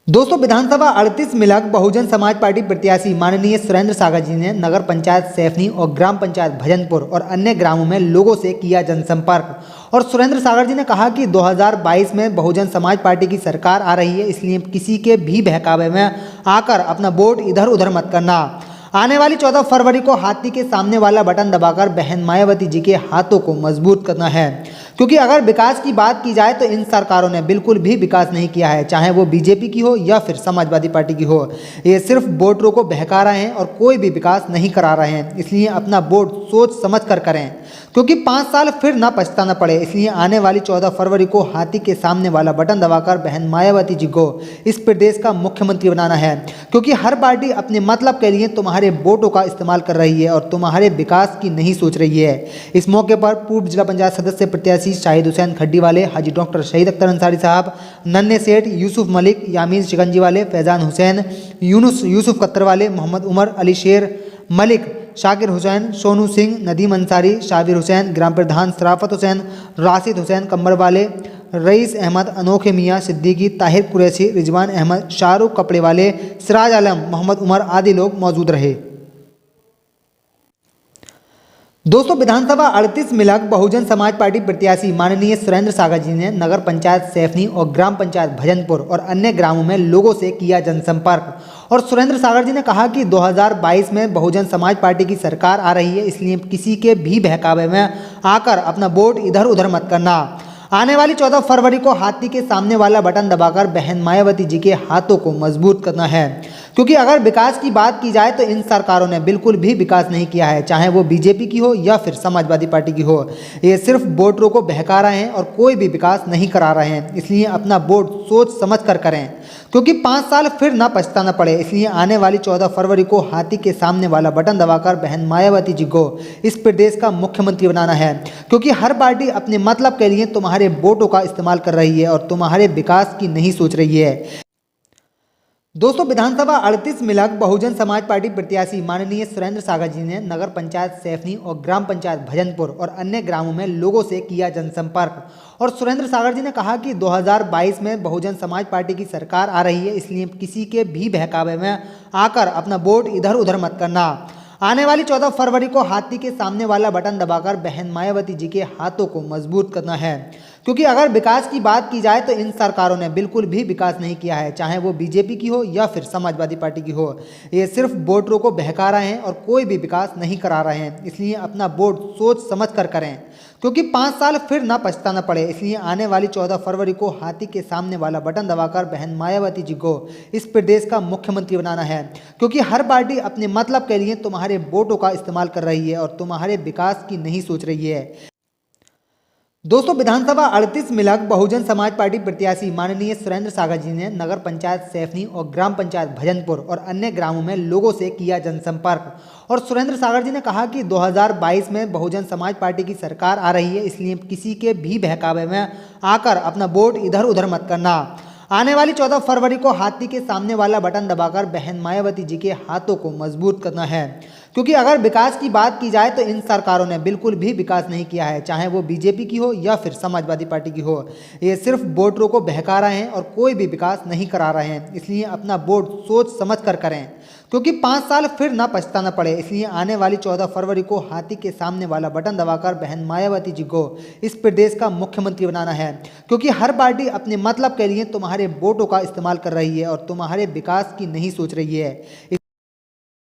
दोस्तों, विधानसभा 38 में बहुजन समाज पार्टी प्रत्याशी माननीय सुरेंद्र सागर जी ने नगर पंचायत सैफनी और ग्राम पंचायत भजनपुर और अन्य ग्रामों में लोगों से किया जनसंपर्क। और सुरेंद्र सागर जी ने कहा कि 2022 में बहुजन समाज पार्टी की सरकार आ रही है, इसलिए किसी के भी बहकावे में आकर अपना वोट इधर उधर मत करना। आने वाली 14 फरवरी को हाथी के सामने वाला बटन दबाकर बहन मायावती जी के हाथों को मजबूत करना है, क्योंकि अगर विकास की बात की जाए तो इन सरकारों ने बिल्कुल भी विकास नहीं किया है, चाहे वो बीजेपी की हो या फिर समाजवादी पार्टी की हो। ये सिर्फ वोटरों को बहका रहे हैं और कोई भी विकास नहीं करा रहे हैं। इसलिए अपना वोट सोच समझ कर करें, क्योंकि 5 साल फिर ना पछताना पड़े। इसलिए आने वाली 14 फरवरी को हाथी के सामने वाला बटन दबाकर बहन मायावती जी को इस प्रदेश का मुख्यमंत्री बनाना है, क्योंकि हर पार्टी अपने मतलब के लिए तुम्हारे वोटों का इस्तेमाल कर रही है और तुम्हारे विकास की नहीं सोच रही है। इस मौके पर पूर्व जिला पंचायत सदस्य प्रत्याशी शाहिद हुसैन खड्डी वाले, हाजी डॉक्टर शहीद अख्तर अंसारी साहब, नन्हे सेठ, यूसुफ मलिक, यामीन शिकंजी वाले, फैजान हुसैन, यूनुस यूसुफ कत्तर वाले, मोहम्मद उमर, अली शेर मलिक, शाकिर हुसैन, सोनू सिंह, नदीम अंसारी, शाबिर हुसैन, ग्राम प्रधान सराफत हुसैन, राशिद हुसैन कंबर वाले, रईस अहमद, अनोखे मियाँ सिद्दीकी, ताहिर कुरैशी, रिजवान अहमद, शाहरुख कपड़े वाले, सिराज आलम, मोहम्मद उमर आदि लोग मौजूद रहे। दोस्तों, विधानसभा 38 में बहुजन समाज पार्टी प्रत्याशी माननीय सुरेंद्र सागर जी ने नगर पंचायत सैफनी और ग्राम पंचायत भजनपुर और अन्य ग्रामों में लोगों से किया जनसंपर्क। और सुरेंद्र सागर जी ने कहा कि 2022 में बहुजन समाज पार्टी की सरकार आ रही है, इसलिए किसी के भी बहकावे में आकर अपना वोट इधर उधर मत करना। आने वाली 14 फरवरी को हाथी के सामने वाला बटन दबाकर बहन मायावती जी के हाथों को मजबूत करना है, क्योंकि अगर विकास की बात की जाए तो इन सरकारों ने बिल्कुल भी विकास नहीं किया है, चाहे वो बीजेपी की हो या फिर समाजवादी पार्टी की हो। ये सिर्फ वोटरों को बहका रहे हैं और कोई भी विकास नहीं करा रहे हैं। इसलिए अपना वोट सोच समझ कर करें, क्योंकि 5 साल फिर ना पछताना पड़े। इसलिए आने वाली 14 फरवरी को हाथी के सामने वाला बटन दबाकर बहन मायावती जी को इस प्रदेश का मुख्यमंत्री बनाना है, क्योंकि हर पार्टी अपने मतलब के लिए तुम्हारे वोटों का इस्तेमाल कर रही है और तुम्हारे विकास की नहीं सोच रही है। दोस्तों, विधानसभा 38 में बहुजन समाज पार्टी प्रत्याशी माननीय सुरेंद्र सागर जी ने नगर पंचायत सैफनी और ग्राम पंचायत भजनपुर और अन्य ग्रामों में लोगों से किया जनसंपर्क। और सुरेंद्र सागर जी ने कहा कि 2022 में बहुजन समाज पार्टी की सरकार आ रही है, इसलिए किसी के भी बहकावे में आकर अपना वोट इधर उधर मत करना। आने वाली 14 फरवरी को हाथी के सामने वाला बटन दबाकर बहन मायावती जी के हाथों को मजबूत करना है, क्योंकि अगर विकास की बात की जाए तो इन सरकारों ने बिल्कुल भी विकास नहीं किया है, चाहे वो बीजेपी की हो या फिर समाजवादी पार्टी की हो। ये सिर्फ वोटरों को बहका रहे हैं और कोई भी विकास नहीं करा रहे हैं। इसलिए अपना वोट सोच समझ कर करें, क्योंकि 5 साल फिर ना पछताना पड़े। इसलिए आने वाली 14 फरवरी को हाथी के सामने वाला बटन दबाकर बहन मायावती जी को इस प्रदेश का मुख्यमंत्री बनाना है, क्योंकि हर पार्टी अपने मतलब के लिए तुम्हारे वोटों का इस्तेमाल कर रही है और तुम्हारे विकास की नहीं सोच रही है। दोस्तों, विधानसभा 38 में बहुजन समाज पार्टी प्रत्याशी माननीय सुरेंद्र सागर जी ने नगर पंचायत सैफनी और ग्राम पंचायत भजनपुर और अन्य ग्रामों में लोगों से किया जनसंपर्क। और सुरेंद्र सागर जी ने कहा कि 2022 में बहुजन समाज पार्टी की सरकार आ रही है, इसलिए किसी के भी बहकावे में आकर अपना वोट इधर उधर मत करना। आने वाली 14 फरवरी को हाथी के सामने वाला बटन दबाकर बहन मायावती जी के हाथों को मजबूत करना है, क्योंकि अगर विकास की बात की जाए तो इन सरकारों ने बिल्कुल भी विकास नहीं किया है, चाहे वो बीजेपी की हो या फिर समाजवादी पार्टी की हो। ये सिर्फ वोटरों को बहका रहे हैं और कोई भी विकास नहीं करा रहे हैं। इसलिए अपना वोट सोच समझ कर करें, क्योंकि 5 साल फिर ना पछताना पड़े। इसलिए आने वाली 14 फरवरी को हाथी के सामने वाला बटन दबाकर बहन मायावती जी को इस प्रदेश का मुख्यमंत्री बनाना है, क्योंकि हर पार्टी अपने मतलब के लिए तुम्हारे वोटों का इस्तेमाल कर रही है और तुम्हारे विकास की नहीं सोच रही है।